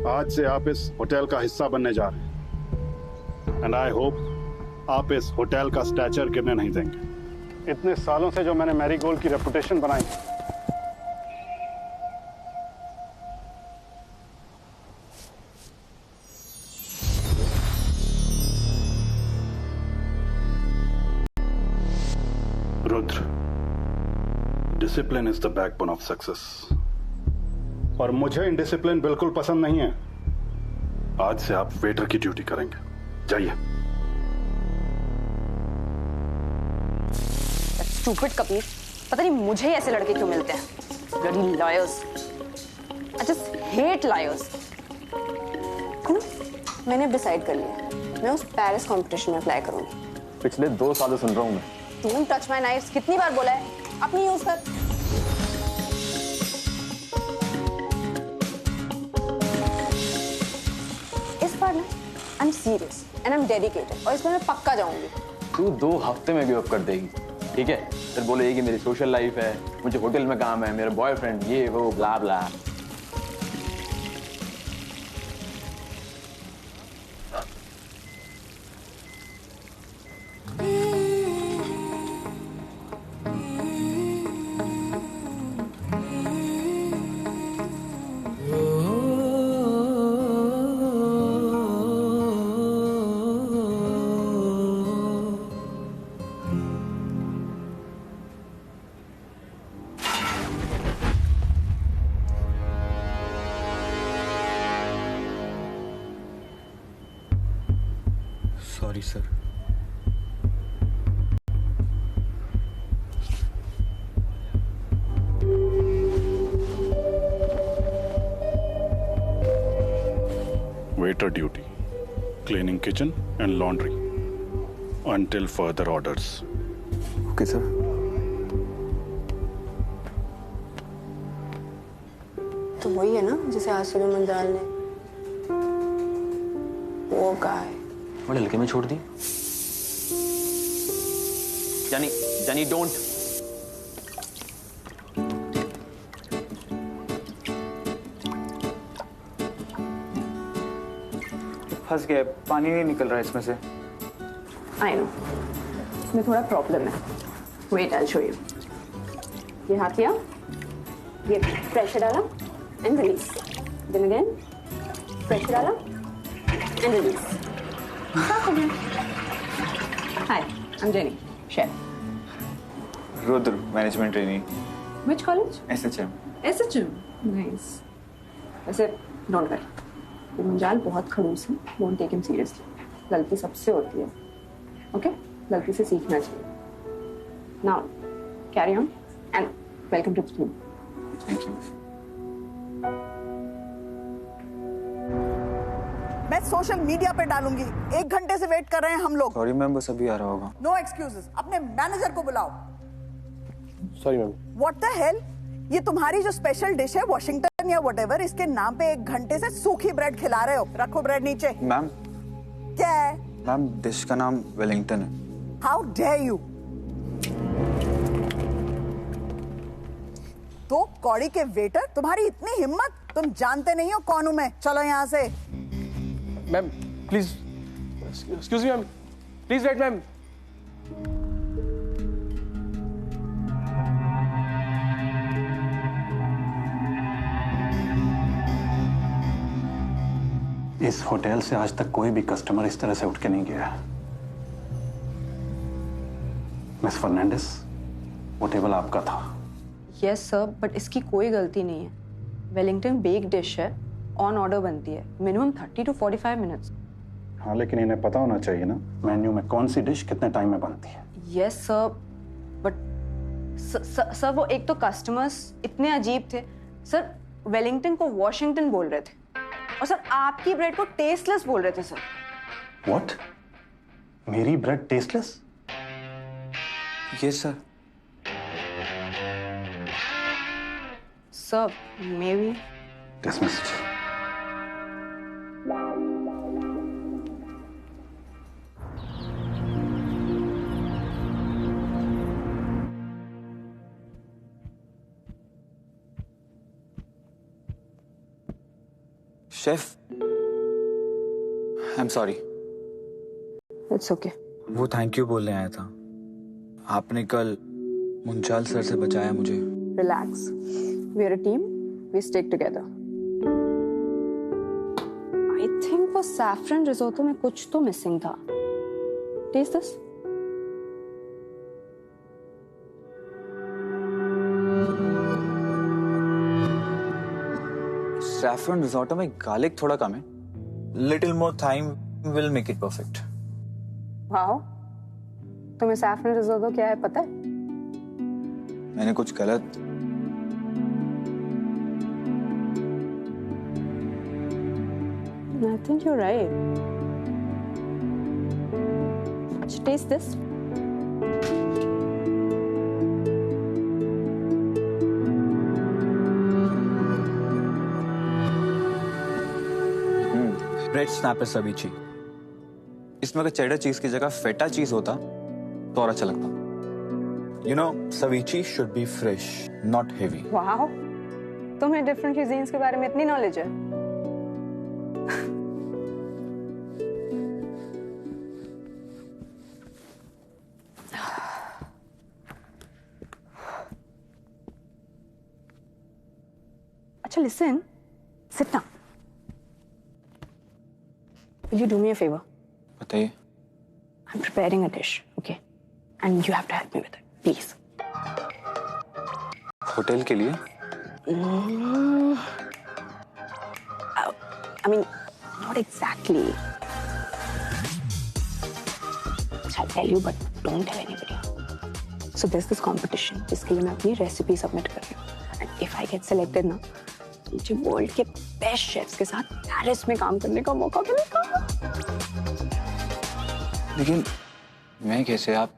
आज से आप इस होटल का हिस्सा बनने जा रहे हैं एंड आई होप आप इस होटल का स्टैचर गिरने नहीं देंगे। इतने सालों से जो मैंने मैरीगोल्ड की रेपुटेशन बनाई, Rudra, discipline is the backbone of success और मुझे इनडिसिप्लिन बिल्कुल पसंद नहीं है। आज से आप वेटर की ड्यूटी करेंगे, जाइए। स्टूपिड कपीर, पता नहीं मुझे ऐसे लड़के क्यों मिलते हैं। Bloody lawyers, I just hate lawyers. मैंने डिसाइड कर लिया, मैं उस पेरिस कंपटीशन में अप्लाई करूंगी। पिछले 2 सालों सुन रहा हूं मैं। डोंट टच माय नाइफ्स, कितनी बार बोला है, अपनी यूज कर। इस बार ना I am serious and I am dedicated और इस बार मैं पक्का जाऊंगी। तू 2 हफ्ते में गिव अप कर देगी, ठीक है? फिर बोलेगी कि मेरी सोशल लाइफ है, मुझे होटल में काम है, मेरा बॉयफ्रेंड, ये वो blah blah. Sorry sir. Waiter duty, cleaning kitchen and laundry until further orders. Okay sir. तो वही है ना जिसे आसिफ मंजाल ने वो कहा है। बड़े हल्के में छोड़ दी। जानी जानी डोंट। फंस गए, पानी नहीं निकल रहा है इसमें से। आई नो, इसमें थोड़ा प्रॉब्लम है। Wait, I show you. ये हाथ किया, ये प्रेशर डाला and release, then again pressure डाला एंड रिलीज। साफ हो गया। Hi, I am Jenny, chef. Rudra, management training. Which college? SHM। SHM, nice. वैसे डोंट वरी, ये मंजाल बहुत खड़ूस है, डोंट टेक हिम सीरियसली। गलती सबसे होती है, ओके? गलती से सीखना चाहिए। Now carry on and welcome to the team. Thank you. मैं सोशल मीडिया पे डालूंगी। 1 घंटे से वेट कर रहे हैं हम लोग। सॉरी मैम, बस अभी आ रहा होगा। No excuses. अपने मैनेजर को बुलाओ। Sorry ma'am. What the hell? ये तुम्हारी जो स्पेशल डिश है वॉशिंगटन या व्हाटएवर, इसके नाम पे 1 घंटे से सूखी ब्रेड खिला रहे हो। रखो ब्रेड नीचे। मैम। क्या है? मैम, डिश का नाम वेलिंगटन है। How dare you! तो कौड़ी के वेटर, तुम्हारी इतनी हिम्मत! तुम जानते नहीं हो कौन हूं मैं। चलो यहाँ से। Ma'am please, excuse me ma'am, please wait ma'am. इस होटल से आज तक कोई भी कस्टमर इस तरह से उठ के नहीं गया। मिस फर्नांडिस, वो टेबल आपका था। यस सर, बट इसकी कोई गलती नहीं है। वेलिंगटन बेक डिश है, ऑन ऑर्डर बनती है, मिनिमम 30 to 45 मिनट्स। हाँ, लेकिन इन्हें पता होना चाहिए ना मेन्यू में कौन सी डिश कितने टाइम में बनती है। यस सर, बट सर वो एक तो कस्टमर्स इतने अजीब थे सर, वेलिंगटन को वॉशिंगटन बोल रहे थे और सर आपकी ब्रेड को टेस्टलेस बोल रहे थे सर। व्हाट? मेरी bread tasteless? Yes sir. Sir may be. Dismissed. Chef, I am sorry. It's okay. वो थैंक यू बोलने आया था। आपने कल मुंजाल सर से बचाया मुझे। Relax, we are a team, we stick together. I think वो सैफरन रिजोटो में कुछ तो मिसिंग था। Taste this. सैफरन रिजोटो में गार्लिक थोड़ा कम है। Little more time will make it perfect. Wow, तुम्हें सैफरन रिजोटो क्या है पता है? मैंने कुछ गलत? I think you're right. Taste this. Bread snapper ceviche. इसमें अगर चेडर चीज की जगह फेटा चीज होता तो और अच्छा लगता। You know, ceviche should be fresh, not heavy. Wow, तुम्हें डिफरेंट क्यूजीन्स के बारे में इतनी नॉलेज है। अच्छा, listen, sit down. Will you do me a favor? बताइए। I'm preparing a dish, okay? And you have to help me with it, please. Hotel के लिए? I mean, not exactly. I'll tell you, but don't tell anybody. So there's this competition, जिसके लिए मैं अपनी recipe submit कर रही हूँ. And if I get selected ना, तो मुझे वर्ल्ड के बेस्ट शेफ्स के साथ पेरिस में काम करने का मौका मिलेगा. लेकिन मैं कैसे? आप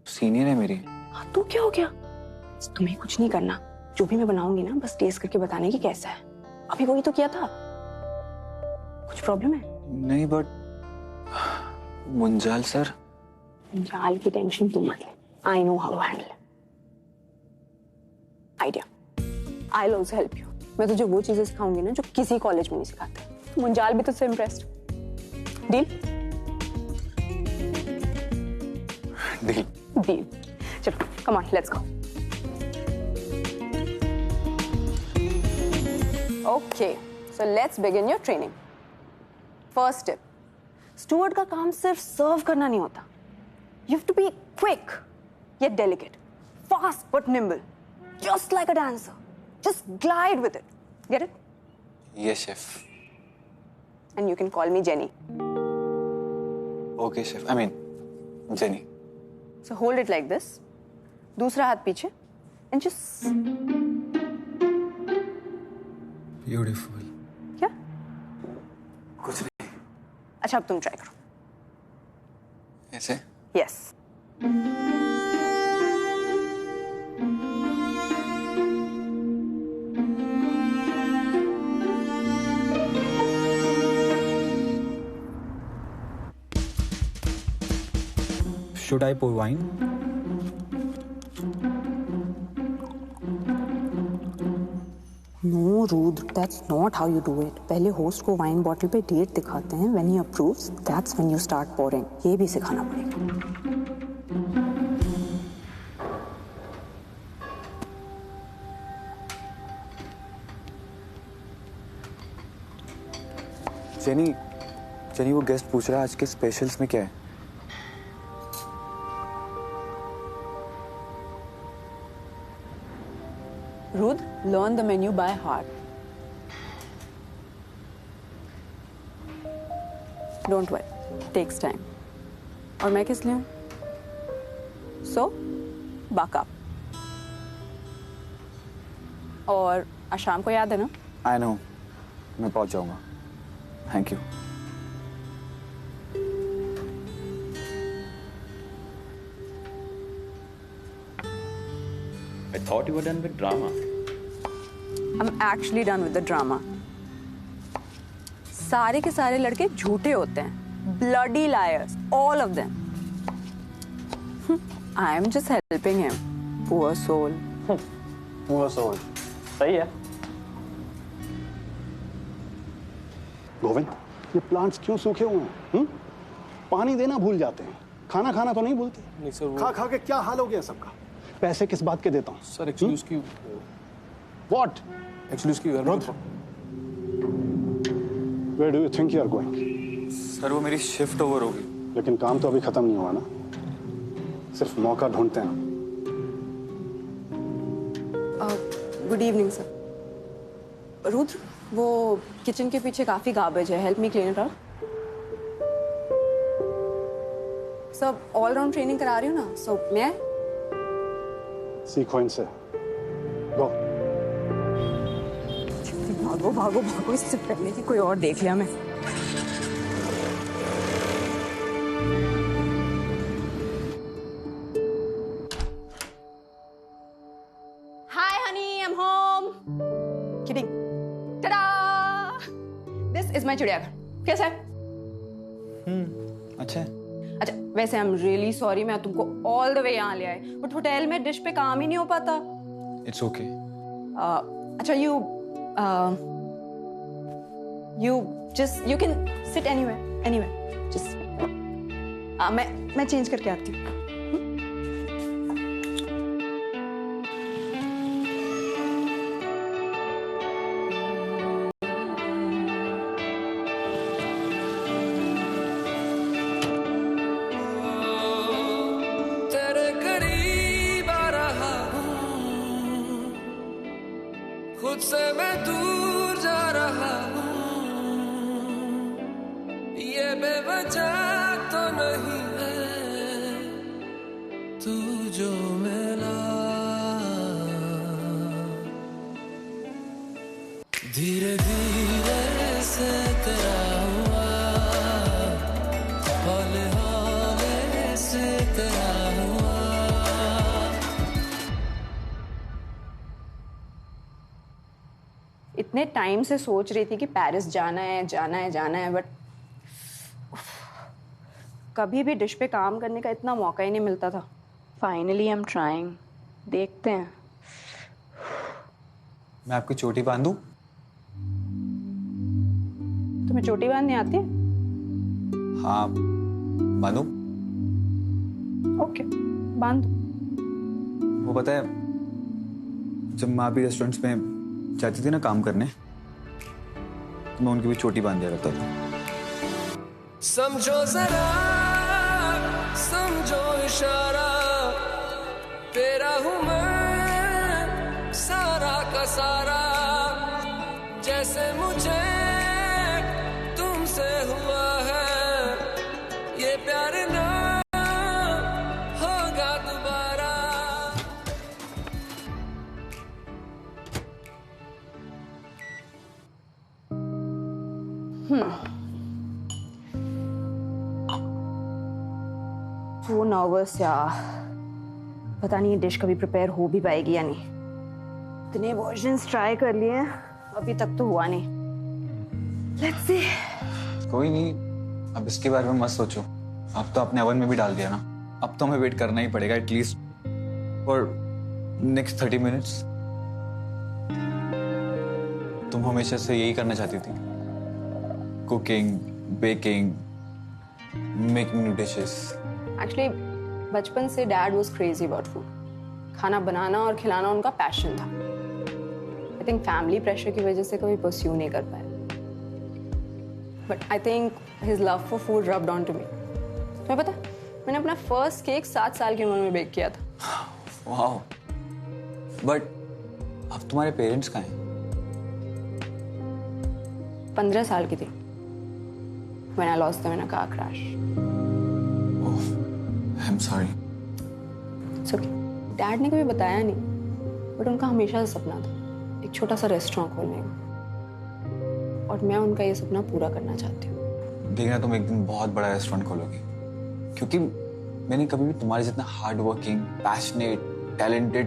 सीनियर है मेरी। हाँ, तो क्या हो गया? तुम्हें कुछ नहीं करना, जो भी मैं बनाऊंगी ना बस टेस्ट करके बताने की कैसा है. अभी वही तो किया था. कुछ प्रॉब्लम है? नहीं, बट मुंजाल सर। मुंजाल की टेंशन तुम मत ले. I know how to handle. Idea, I will also help you. मैं तुझे वो चीजें सिखाऊंगी ना जो किसी कॉलेज में नहीं सिखाते. मुंजाल भी तुझसे इम्प्रेस्ड. डील? डील। डील. चलो, come on, let's go. Okay, so let's begin your training. First tip, steward का काम सिर्फ सर्व करना नहीं होता. You have to be quick yet delicate, fast but nimble, just like a dancer. Just glide with it. Get it? Yes, chef. And you can call me Jenny. Okay, chef. I mean, Jenny. So hold it like this. दूसरा हाथ पीछे and just. Beautiful. क्या? कुछ नहीं. अच्छा, अब तुम try करो. ऐसे? Yes. Should I pour wine? No, Rudra, that's not how you do it. पहले होस्ट को वाइन बॉटल पे डेट दिखाते हैं. When he approves, that's when you start pouring. ये भी सिखाना पड़ेगा. जेनी, वो गेस्ट पूछ रहा है आज के स्पेशल्स में क्या है? Rudra, learn the menu by heart. Don't worry, takes time. और मैं किस लिए हूँ? So, buck up. और आज शाम को याद है ना? I know, मैं पहुंच जाऊंगा. Thank you. I thought you were done with drama. I'm actually done with the drama. सारे के सारे लड़के झूठे होते हैं. Bloody liars, all of them. I'm just helping him. Poor soul. Poor soul. सही है. गोविंद, ये प्लांट्स क्यों सूखे हुए हैं? पानी देना भूल जाते हैं, खाना खाना तो नहीं भूलते। नहीं सर, खा खा के क्या हाल हो गया सबका। पैसे किस बात के देता हूँ? सर एक्चुअली उसकी व्हाट? एक्चुअली उसकी घर में Where do you think you are going? Sir वो मेरी शिफ्ट ओवर होगी। लेकिन काम तो अभी खत्म नहीं हुआ ना, सिर्फ मौका ढूंढते हैं। Good evening sir. रुद्र, वो किचन के पीछे काफी गार्बेज है, help me clean it out. सब ऑल राउंड ट्रेनिंग करा रही हूँ ना, सो मैं सीखो इनसे। गो। भागो भागो भागो, इससे पहले कि कोई और देख लिया मैं। Hi honey, I'm home. Kidding. Ta-da! This is my चिड़ियाघर। कैसा है? अच्छा है। अच्छा, वैसे आई एम रियली सॉरी, मैं तुमको ऑल द वे यहाँ ले आई, बट होटल में डिश पे काम ही नहीं हो पाता। It's okay. अच्छा, you can sit anywhere, just मैं चेंज करके आती हूँ। तेरे करीब आ रहा हूँ, खुद से मैं दूर जा रहा हूँ, ये बेवजह तो नहीं है तू जो मिला, धीरे धीरे से तेरा हुआ, हौले हौले से तेरा हुआ। इतने टाइम से सोच रही थी कि पेरिस जाना है, बट कभी भी डिश पे काम करने का इतना मौका ही नहीं मिलता था। फाइनली आई एम ट्राइंग, देखते हैं। मैं आपकी चोटी बांधूं? तुम्हें चोटी बांधनी आती है? हाँ, बांधूं? ओके, बांध दो। वो पता है, जब माँ भी रेस्टोरेंट्स में जाती थी ना काम करने, तो मैं उनकी भी चोटी बांध दिया करता था। समझो जरा, समझो इशारा, तेरा हूँ मैं सारा का सारा, जैसे मुझे तुमसे हुआ है, ये प्यार ना होगा दोबारा। वो नर्वस यार, पता नहीं ये डिश कभी प्रिपेयर हो भी पाएगी या नहीं। इतने वर्जन्स ट्राई कर लिए हैं, अभी तक तो हुआ नहीं। Let's see. कोई नहीं, अब इसके बारे में मत सोचो। अब तो आपने ओवन में भी डाल दिया ना, अब तो हमें वेट करना ही पड़ेगा एटलीस्ट फॉर नेक्स्ट 30 मिनट्स। तुम हमेशा से यही करना चाहती थी, cooking, baking, making new dishes. Actually बचपन से dad was crazy about food. खाना बनाना और खिलाना उनका पैशन था। आई थिंक फैमिली प्रेशर की वजह से कभी परस्यू नहीं कर पाए, but I think his love for food rubbed on to me. तुम्हें पता, मैंने अपना फर्स्ट केक 7 साल की उम्र में बेक किया था। वाओ, बट अब तुम्हारे पेरेंट्स कहाँ हैं? 15 साल की थी when I lost them in a car crash. I'm sorry. It's okay. Dad ने कभी बताया नहीं, बट उनका हमेशा से सपना था एक छोटा सा रेस्टोरेंट खोलने का, और मैं उनका ये सपना पूरा करना चाहती हूँ। देखना तुम एक दिन बहुत बड़ा रेस्टोरेंट खोलोगी, क्योंकि मैंने कभी भी तुम्हारे जितना हार्ड वर्किंग, पैशनेट, टैलेंटेड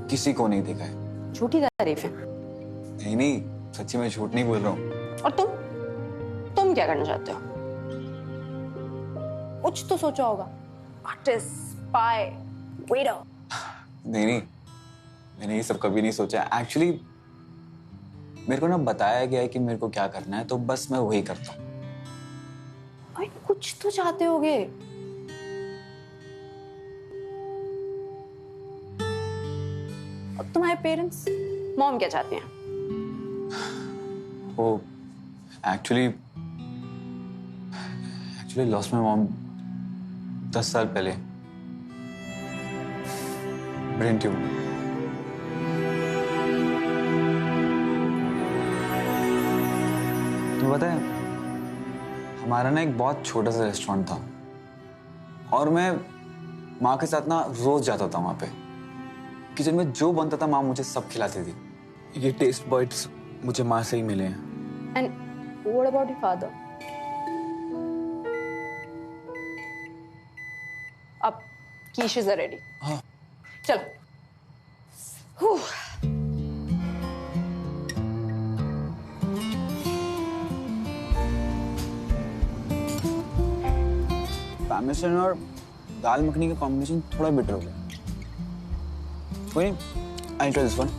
किसी को नहीं देखा है। झूठी तारीफ है। नहीं नहीं, सच्ची में झूठ नहीं बोल रहा हूँ। और तुम क्या करना चाहते हो? कुछ तो सोचा होगा। Artist, spy, waiter. नहीं नहीं, मैंने ये सब कभी नहीं सोचा। एक्चुअली मेरे को ना बताया गया है कि मेरे को क्या करना है, तो बस मैं वही करता हूँ। भाई कुछ तो चाहते होगे। अब तुम्हारे पेरेंट्स, मॉम क्या चाहती हैं? वो एक्चुअली लॉस्ट माय मॉम 10 साल पहले, ब्रेन ट्यूमर। तुम्हें पता है, हमारा ना एक बहुत छोटा सा रेस्टोरेंट था और मैं माँ के साथ ना रोज जाता था वहां पे। किचन में जो बनता था माँ मुझे सब खिलाती थी। ये टेस्ट बर्ड्स मुझे माँ से ही मिले हैं। And what about your father? अब कीशेस are ready. हाँ। चलो। पामेसन और दाल मखनी का कॉम्बिनेशन थोड़ा बेटर हो गया। कोई नहीं, I try this one.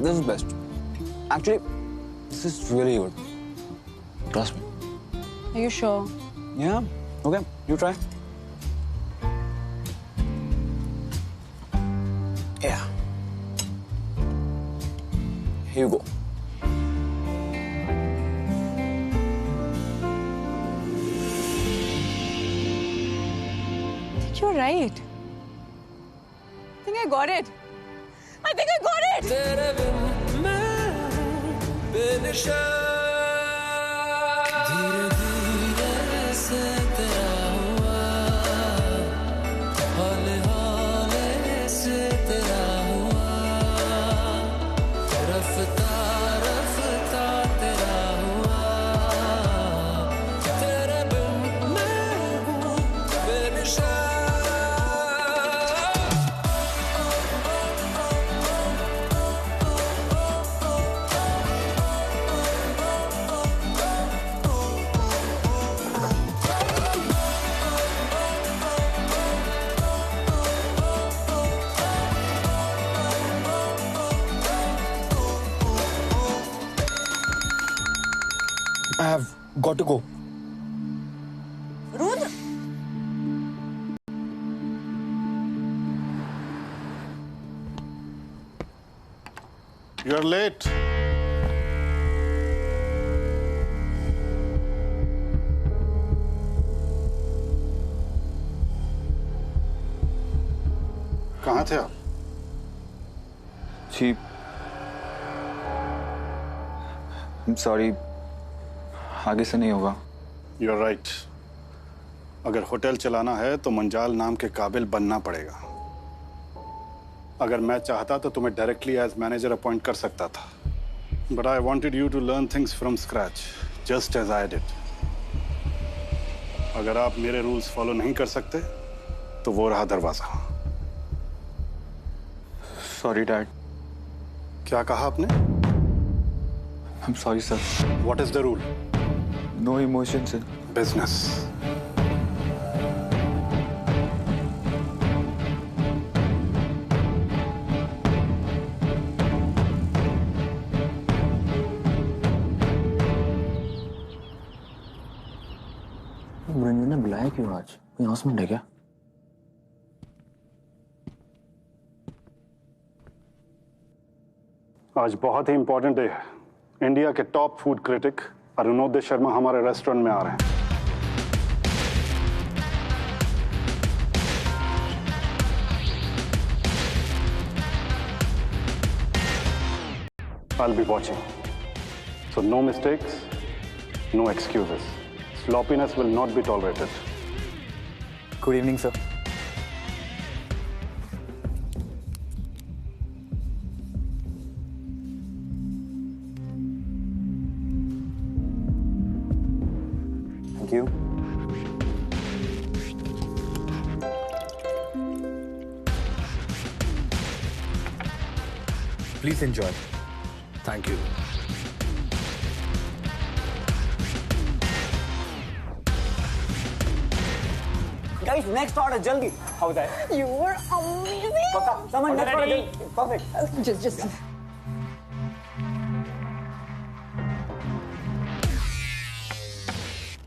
This is best. Actually, this is really good. Trust me. Are you sure? Yeah. Okay. You try. Yeah. Here you go. I think you're right. I think I got it. I think I got it. तेरे बिन मैं बेनिशा धीरे धीरे से तेरा हुआ हौले हौले से तेरा हुआ रफ्ता रफ्ता तेरा हुआ तेरे बिन मैं हूँ Benisha I have got to go. Rudra, You're late. कहाँ थे आप? जी, I'm sorry. आगे से नहीं होगा। You're right. अगर होटल चलाना है तो मंजाल नाम के काबिल बनना पड़ेगा। अगर मैं चाहता तो तुम्हें डायरेक्टली एज मैनेजर अपॉइंट कर सकता था। But I wanted you to learn things from scratch, just as I did. अगर आप मेरे रूल्स फॉलो नहीं कर सकते तो वो रहा दरवाजा। Sorry, Dad. क्या कहा आपने? I'm sorry, sir. What is the rule? No emotions, sir. Business. Ranjan ने बुलाया क्यों आज? कोई announcement है क्या? आज बहुत ही इंपॉर्टेंट डे है। इंडिया के top food critic Arunoday Sharma हमारे रेस्टोरेंट में आ रहे हैं। I'll be watching. So no mistakes, no excuses. Sloppiness will not be tolerated. Good evening, sir. Thank you. Please enjoy. Thank you. Guys next order जल्दी। How that? You were amazing. समझ next order perfect. Just.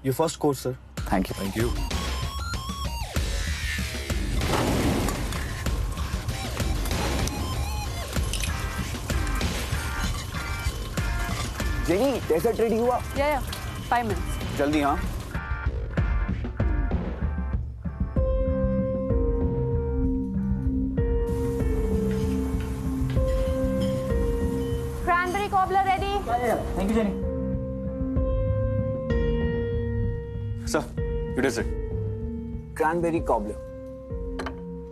Your first course sir. Thank you. Thank you. Jenny dessert ready हुआ? Yeah, 5 minutes. जल्दी हाँ। Cranberry cobbler ready. Thank you Jenny. Sir it is it. Cranberry cobbler.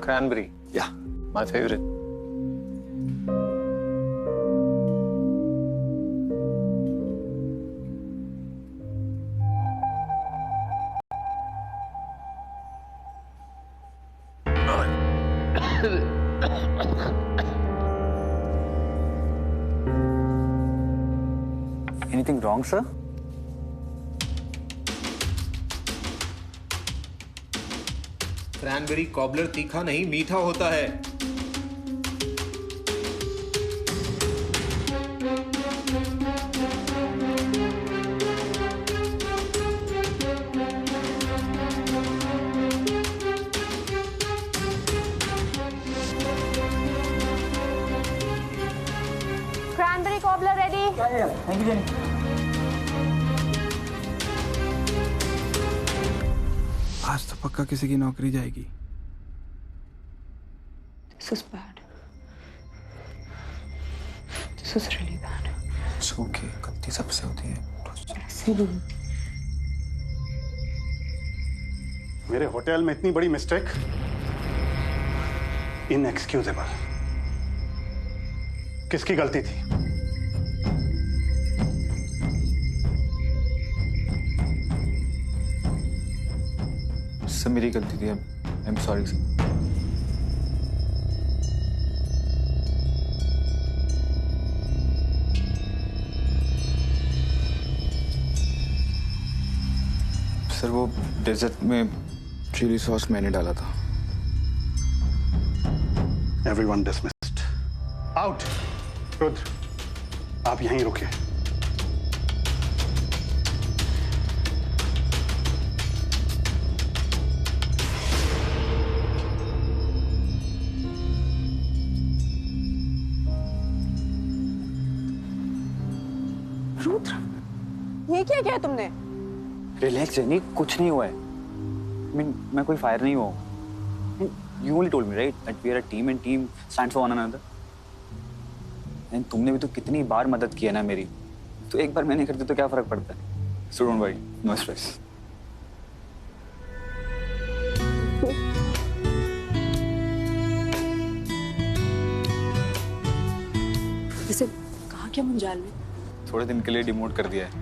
Cranberry, या my favorite. Anything wrong sir? Cranberry cobbler तीखा नहीं मीठा होता है। Cranberry cobbler ready. Thank you jenny. आज तो पक्का किसी की नौकरी जाएगी। This is bad. This is really bad. Okay गलती सबसे होती है। ऐसे नहीं। मेरे होटल में इतनी बड़ी मिस्टेक इनएक्सक्यूजेबल। किसकी गलती थी? सर मेरी गलती थी। I am sorry sir. Sir वो डेजर्ट में चिली सॉस मैंने डाला था। Everyone dismissed. आउट। रुद्र, आप यहीं रुके। रुद्र, ये क्या किया तुमने? रिलैक्स जेनी, कुछ नहीं हुआ है। मैं कोई फायर नहीं हुआ। You only told me right that we are a team and team stands for one another. And तुमने भी तो कितनी बार मदद की है ना मेरी, तो एक बार मैंने कर दी तो क्या फर्क पड़ता है? So don't worry, no stress. वैसे कहा क्या मुंजाल ने? थोड़े दिन के लिए डिमोट कर दिया है।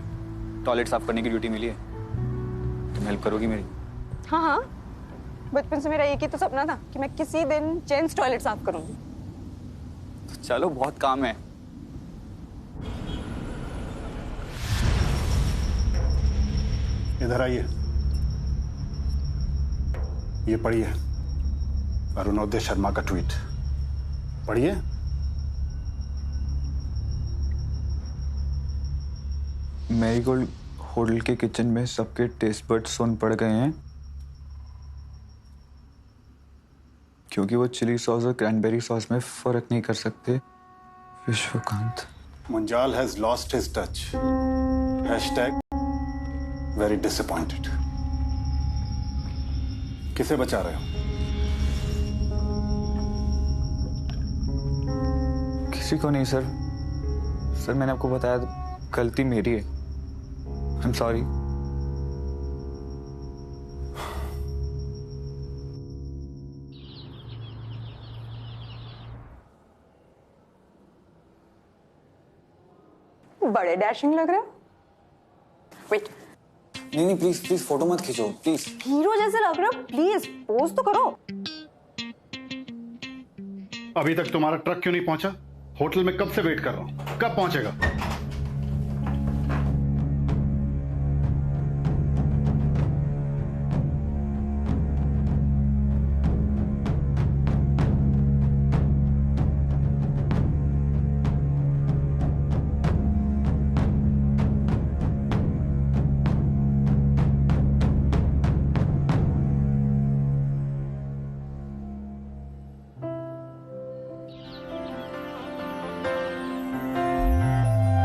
टॉयलेट साफ करने की ड्यूटी मिली है। तुम हेल्प करोगी मेरी? हाँ हाँ, बचपन से मेरा एक ही तो सपना था कि मैं किसी दिन जेंट्स टॉयलेट साफ करूंगी। तो चलो बहुत काम है। इधर आइए। ये पढ़िए, अरुणोदय शर्मा का ट्वीट पढ़िए। मैरीगोल्ड होटल के किचन में सबके टेस्ट बड्स सुन पड़ गए हैं क्योंकि वो चिली सॉस और क्रैनबेरी सॉस में फर्क नहीं कर सकते। Vishwakant. Munjal has lost his touch. Hashtag very disappointed. किसे बचा रहे हो? किसी को नहीं सर। सर मैंने आपको बताया तो गलती मेरी है। I am sorry. बड़े डैशिंग लग रहे हो। वेट, नहीं प्लीज प्लीज फोटो मत खींचो प्लीज। हीरो जैसे लग रहे हो, प्लीज पोज तो करो। अभी तक तुम्हारा ट्रक क्यों नहीं पहुंचा? होटल में कब से वेट कर रहा हूं, कब पहुंचेगा?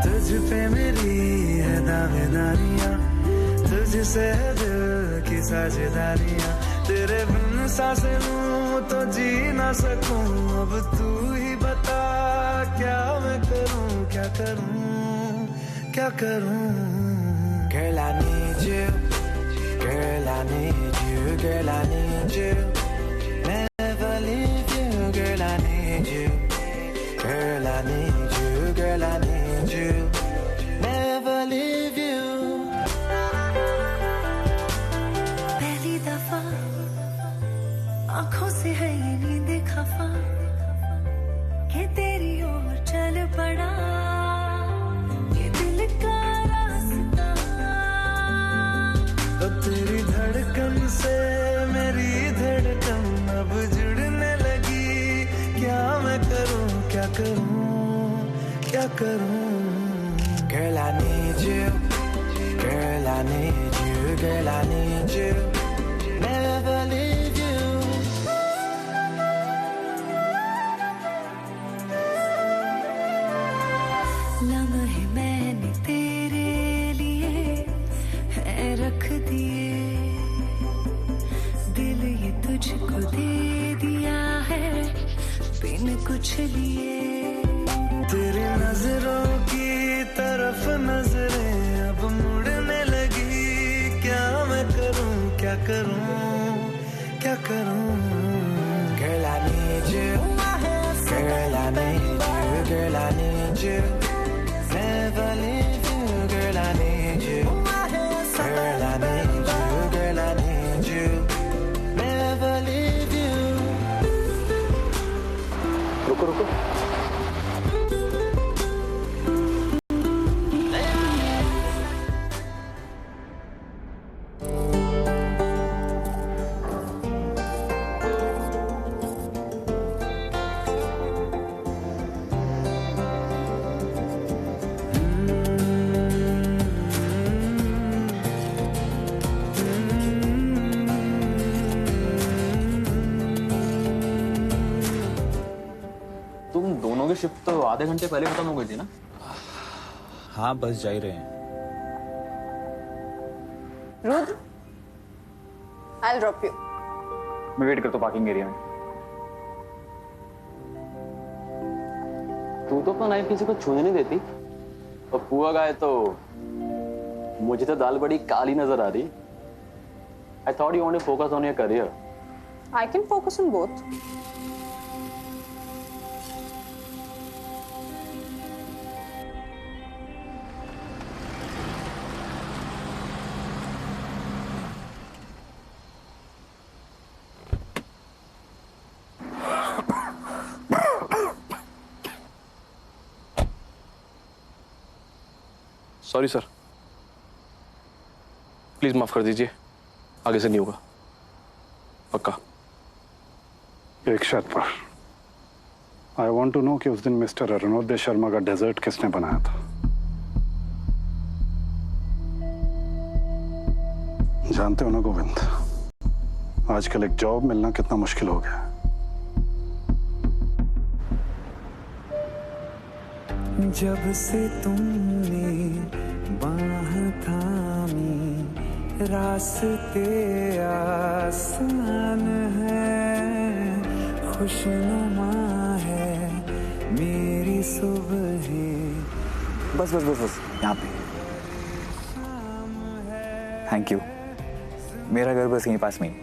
तुझ पे मेरी है दावेदारियां, तुझसे है दिल की साझेदारियां, तेरे बिन सांसें लूं तो जी ना सकूं, अब तू ही बता क्या मैं करूं, क्या करूं, क्या करूं। Girl I need you, girl I need you, girl I need you, never leave you, girl I need you, girl I need you, girl I need you, never leave you. पहली दफा आंखों से है ये नींद खफा कि तेरी ओर चल पड़ा ये दिल का रास्ता। अब तेरी धड़कन से मेरी धड़कन अब जुड़ने लगी, क्या मैं करूं, क्या करूं, क्या करूं। Girl I need you, girl I need you, girl I need you, never leave you. लम्हे मैंने तेरे लिए है रख दिए, दिल ये तुझको दे दिया है बिन कुछ लिए। तेरी नजरों की तरफ नजरें अब मुड़ने लगी, क्या मैं करूं, क्या करूं, क्या करूं। Girl I need you, girl I need you, girl I need you, never leave you, girl I need you, girl I need you, girl I need you, never leave you. रुको रुको, तुम दोनों की शिफ्ट तो आधे घंटे पहले खत्म हो गई थी ना? हाँ बस जा ही रहे हैं। Rudra, I'll drop you. मैं वेट करता हूँ पार्किंग एरिया में। तू तो अपना नाइफ किसी को छूने नहीं देती, और पुआ गाय तो मुझे तो दाल बड़ी काली नजर आ रही। I thought you want to focus on your career. I can focus on both. Sorry sir, please माफ कर दीजिए, आगे से नहीं होगा, पक्का। एक शर्त पर, आई वॉन्ट टू नो कि उस दिन मिस्टर अरुणोदय शर्मा का डेजर्ट किसने बनाया था। जानते हो ना गोविंद, आजकल एक जॉब मिलना कितना मुश्किल हो गया। जब से तुमने बाह थामी, रास्ते आसान है, खुशनुमा है मेरी सुबह। बस बस बस बस यहाँ पे। Thank you. मेरा घर बस यहीं पास में ही।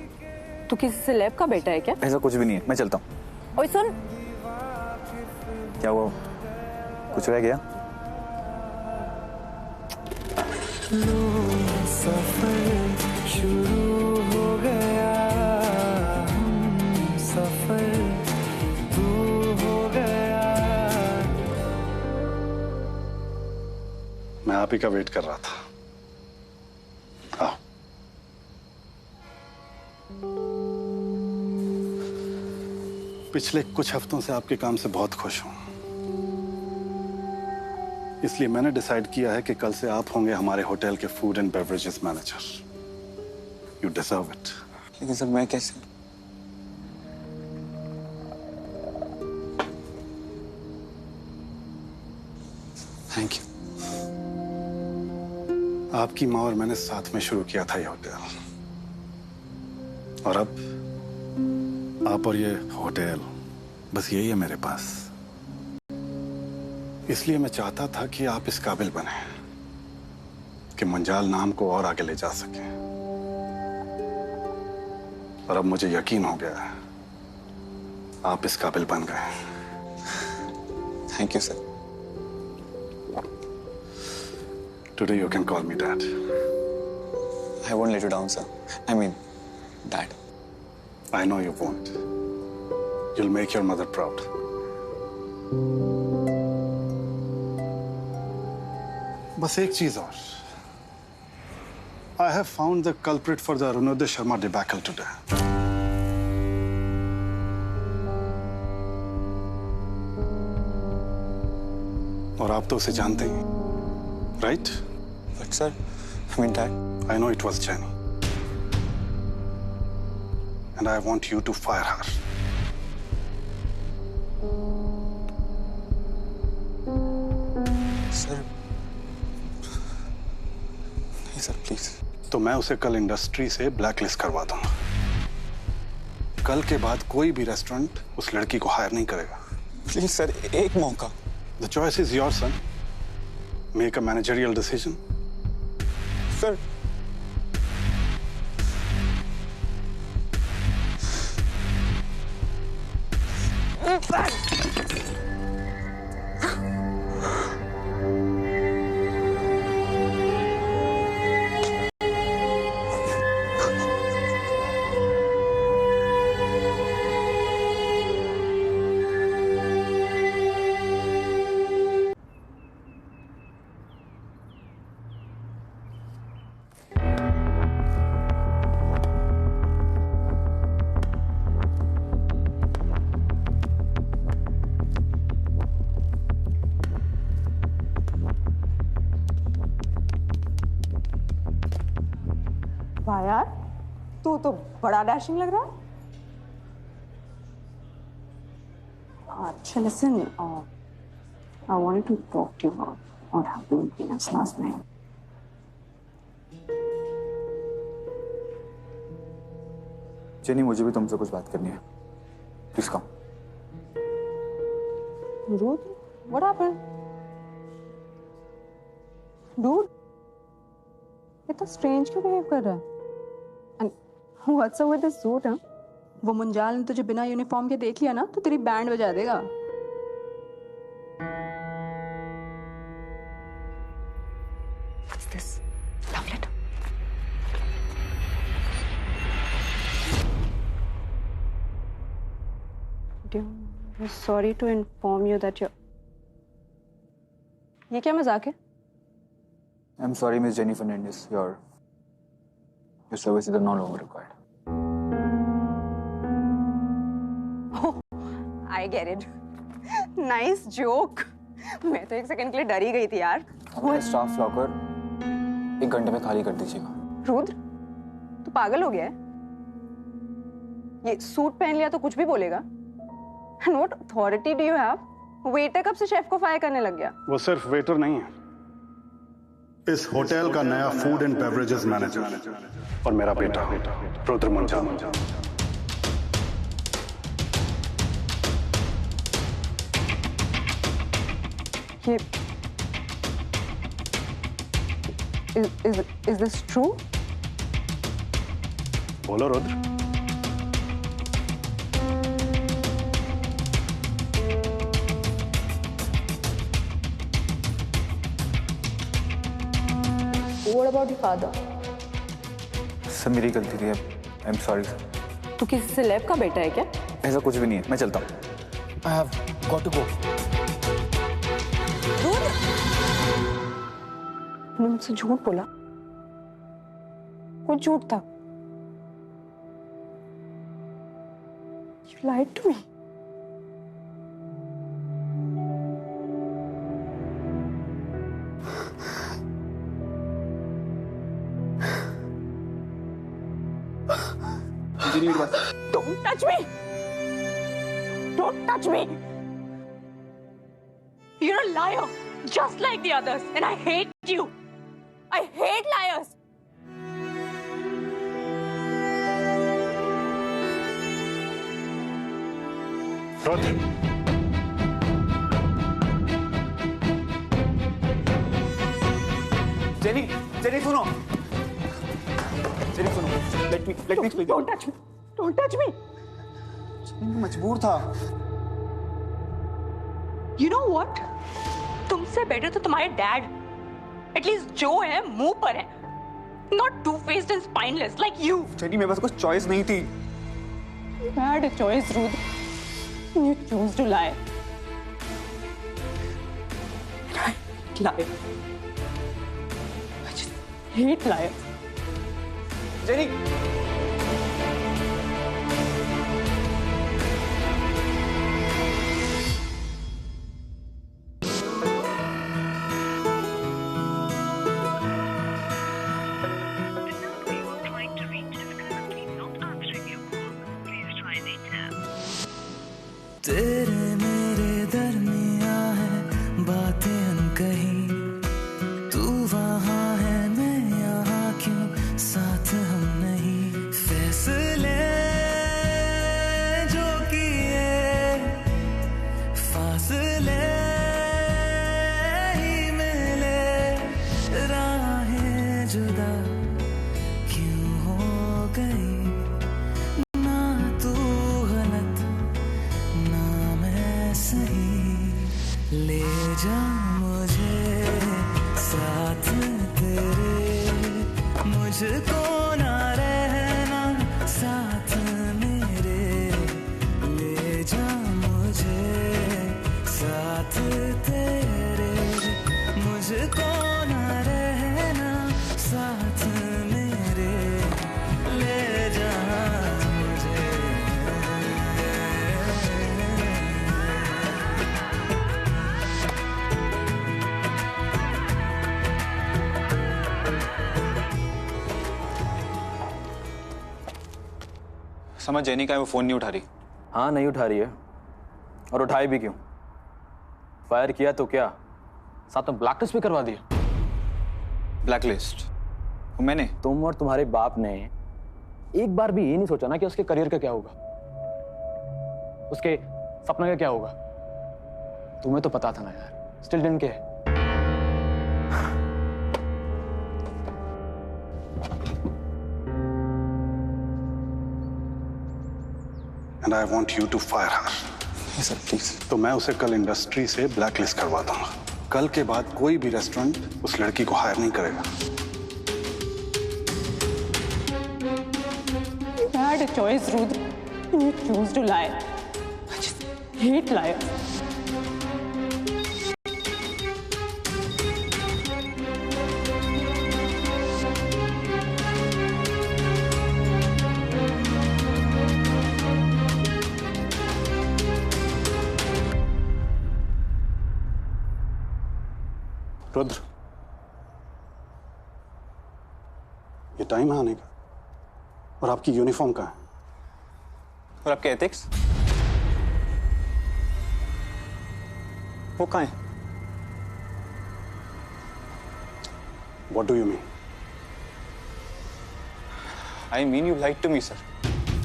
तू किसी सेलेब का बेटा है क्या? ऐसा कुछ भी नहीं है, मैं चलता हूँ। ओए सुन, क्या हुआ, कुछ रह गया? सफर शुरू हो गया, सफर तू हो गया, मैं आप ही का वेट कर रहा था। आओ। पिछले कुछ हफ्तों से आपके काम से बहुत खुश हूं, इसलिए मैंने डिसाइड किया है कि कल से आप होंगे हमारे होटल के food and beverages manager. You deserve it. लेकिन सर मैं कैसे? Thank you. आपकी माँ और मैंने साथ में शुरू किया था ये होटल, और अब आप और ये होटल, बस यही है मेरे पास। इसलिए मैं चाहता था कि आप इस काबिल बने कि मुंजाल नाम को और आगे ले जा सके, और अब मुझे यकीन हो गया है आप इस काबिल बन गए। Thank you sir. Today you can call me Dad. I won't let you down, sir. I mean, Dad. I know you won't. You'll make your mother proud. बस एक चीज और. I have found the culprit for the Arunodaya Sharma debacle today. और आप तो उसे जानते ही, right? But sir, I mean, Dad. I know it was Jenny. And I want you to fire her. Sir. नहीं sir, please. तो मैं उसे कल इंडस्ट्री से ब्लैकलिस्ट करवा दूंगा। कल के बाद कोई भी रेस्टोरेंट उस लड़की को हायर नहीं करेगा। Please sir, एक मौका। The choice is yours, son. Make a managerial decision. Sir. वाह यार, तू तो बड़ा डैशिंग लग रहा है। अच्छा listen, I wanted to talk to you about what happened between us last night. Jenny, मुझे भी तुमसे कुछ बात करनी है। Please come. Rude? What happened? Dude, इतना strange क्यों behave कर रहा है? And what's up with this suit, huh? वो मुंजाल ने तुझे बिना यूनिफॉर्म के देख लिया ना तो तेरी बैंड बजा देगा। What's this? Love letter. Dear, sorry to inform you that you're. ये क्या मजाक है? I'm sorry, Miss Jenny Fernandez. Your services are no longer required. Oh, I get it. Nice joke. मैं तो एक सेकंड के लिए डर ही गई थी यार। अपना स्टाफ लॉकर 1 घंटे में खाली कर दीजिएगा। रुद्र, तू पागल हो गया है? ये सूट पहन लिया तो कुछ भी बोलेगा? And what authority do you have? Waiter कब से शेफ को फायर करने लग गया? वो सिर्फ वेटर नहीं है, इस होटल का नया फूड एंड बेवरेजेस मैनेजर और मेरा बेटा रुद्र मुंजाल। ये is this true? बोलो Rudra. What about your father? Sir मेरी गलती थी। I am sorry sir. तू किसी सेलेब का बेटा है क्या? ऐसा कुछ भी नहीं है, मैं चलता हूँ। I have got to go. तुमने मुझसे झूठ बोला, कुछ झूठ था। You lied to me. Don't touch me! Don't touch me! You're a liar, just like the others, and I hate you. I hate liars. Rudra, Jenny, jenny सुनो, jenny सुनो, let me explain. Don't touch me. Don't touch me. मैं मजबूर था. You know what? तुमसे better तो तुम्हारे dad. At least जो है मुंह पर है. Not two-faced and spineless like you. Jenny मेरे पास कुछ चॉइस नहीं थी. You had a choice, Ruth. You chose to lie. And I lie. I just hate liars. Jenny. तेरे मेरे दरमिया है बातें अनकही, तू वहाँ है मैं यहाँ क्यों, साथ हम नहीं। फैसले जो किए फासले ही मिले, राहें जुदा क्यों हो गई, ना तू गलत ना मैं सही। ले जा मुझे साथ तेरे, मुझको ना रहना साथ मेरे। ले जा मुझे साथ तेरे, मुझको ना रहना साथ मेरे। ले जा मुझे। समझ जेनी का है, वो फोन नहीं उठा रही. हाँ नहीं उठा रही है, और उठाए भी क्यों? फायर किया तो क्या, साथ में ब्लैक लिस्ट भी करवा दिया। ब्लैक लिस्ट मैंने? तुम और तुम्हारे बाप ने एक बार भी ये नहीं सोचा ना कि उसके करियर का क्या होगा, उसके सपने का क्या होगा। तुम्हें तो पता था ना यार, still didn't care. And I want you to fire her. Yes, sir, please. तो मैं उसे कल इंडस्ट्री से ब्लैक लिस्ट करवा दूंगा। कल के बाद कोई भी रेस्टोरेंट उस लड़की को हायर नहीं करेगा। You had a choice, Ruth. You chose to lie. I just hate liars. Rudra, ये टाइम है आने का, और आपकी यूनिफॉर्म कहाँ है? और आपके एथिक्स वो कहाँ है? What do you mean? I mean you lied to me, sir.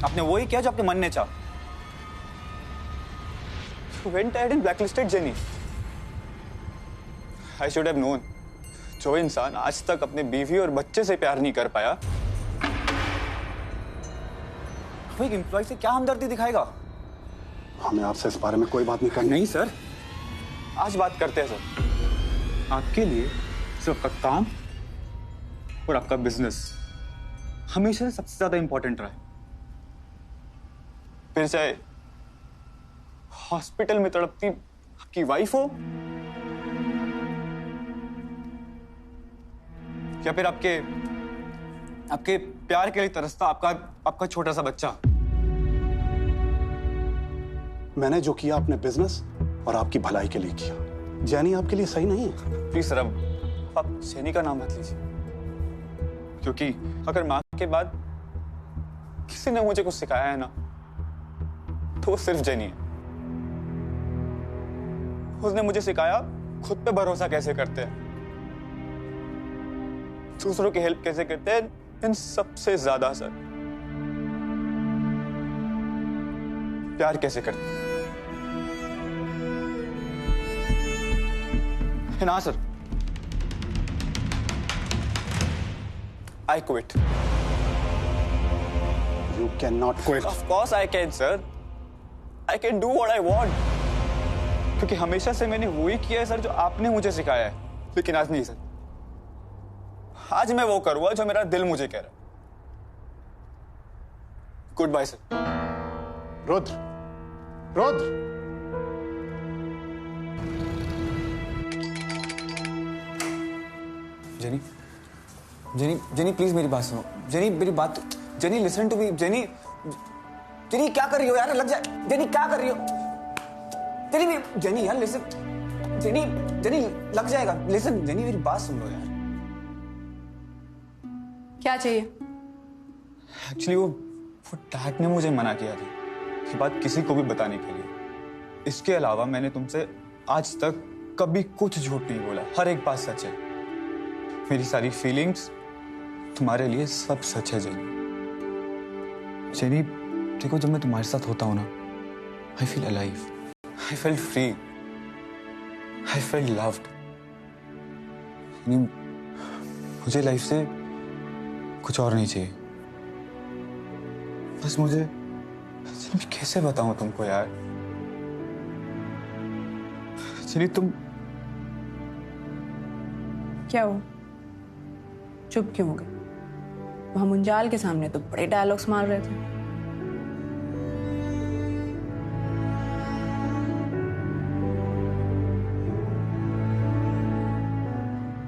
आपने वही किया जो आपके मन ने चाहा. You went ahead and blacklisted Jenny. I should have known. जो इंसान आज तक अपने बीवी और बच्चे से प्यार नहीं कर पाया, वो एक एम्प्लॉय से क्या हमदर्दी दिखाएगा? हमें आपसे इस बारे में कोई बात नहीं करनी। नहीं सर, आज बात करते हैं सर। आपके लिए सिर्फ आपका काम और आपका बिजनेस हमेशा सबसे ज्यादा इंपॉर्टेंट रहा है। फिर चाहे हॉस्पिटल में तड़पती आपकी वाइफ हो या फिर आपके प्यार के लिए तरसता आपका छोटा सा बच्चा? मैंने जो किया अपने बिजनेस और आपकी भलाई के लिए किया। जैनी आपके लिए सही नहीं है। प्लीज सर, आप जैनी का नाम मत लीजिए, क्योंकि अगर माँ के बाद किसी ने मुझे कुछ सिखाया है ना, तो वो सिर्फ जैनी है। उसने मुझे सिखाया खुद पे भरोसा कैसे करते हैं, दूसरों की हेल्प कैसे करते हैं, इन सबसे ज्यादा सर प्यार कैसे करते हैं। ना sir, I quit. You cannot quit. Of course I can, sir. I can do what I want. क्योंकि हमेशा से मैंने वही किया है सर जो आपने मुझे सिखाया है, लेकिन आज नहीं सर। आज मैं वो करूंगा जो मेरा दिल मुझे कह रहा है। Goodbye sir. Rudra Jenny, Jenny, Jenny please मेरी बात सुनो। जेनी मेरी बात, Jenny listen to me. Jenny, Jenny क्या कर रही हो यार? लग जाए। जेनी क्या कर रही हो? जेनी, जेनी यार लिसन। जेनी, जेनी लग जाएगा। लिसन, जेनी मेरी बात सुन लो यार। क्या चाहिए? एक्चुअली वो डैड ने मुझे मना किया था कि बात किसी को भी बताने के लिए। इसके अलावा मैंने तुमसे आज तक कभी कुछ झूठ नहीं बोला। हर एक बात सच है। मेरी सारी फीलिंग्स तुम्हारे लिए सब सच है जेनी। जेनी देखो, जब मैं तुम्हारे साथ होता हूं ना, I feel alive, I feel free, I feel loved. मुझे लाइफ से कुछ और नहीं चाहिए। बस मुझे कैसे बताऊं तुमको यार? जेनी तुम क्या हो? चुप क्यों हो गए? वहां मुंजाल के सामने तो बड़े डायलॉग्स मार रहे थे।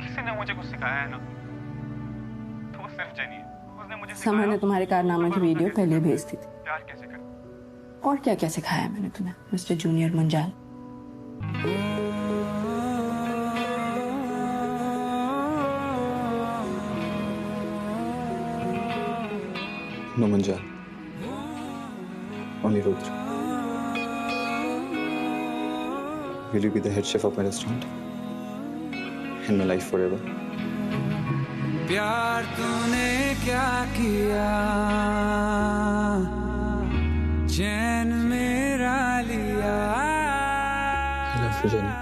किसी ने मुझे कुछ सिखाया है ना, तो वो सिर्फ जेनी है। उसने मुझे समर ने तुम्हारे कारनामे की वीडियो पहले भेज दी थी। प्यार कैसे करते। और क्या क्या सिखाया है मैंने तुम्हें, mister junior Munjal? No Munjal. Only Rudra. Will you be the head chef of my restaurant? In my life forever. प्यार तूने क्या किया, चैन मेरा लिया। I love you, Jenny.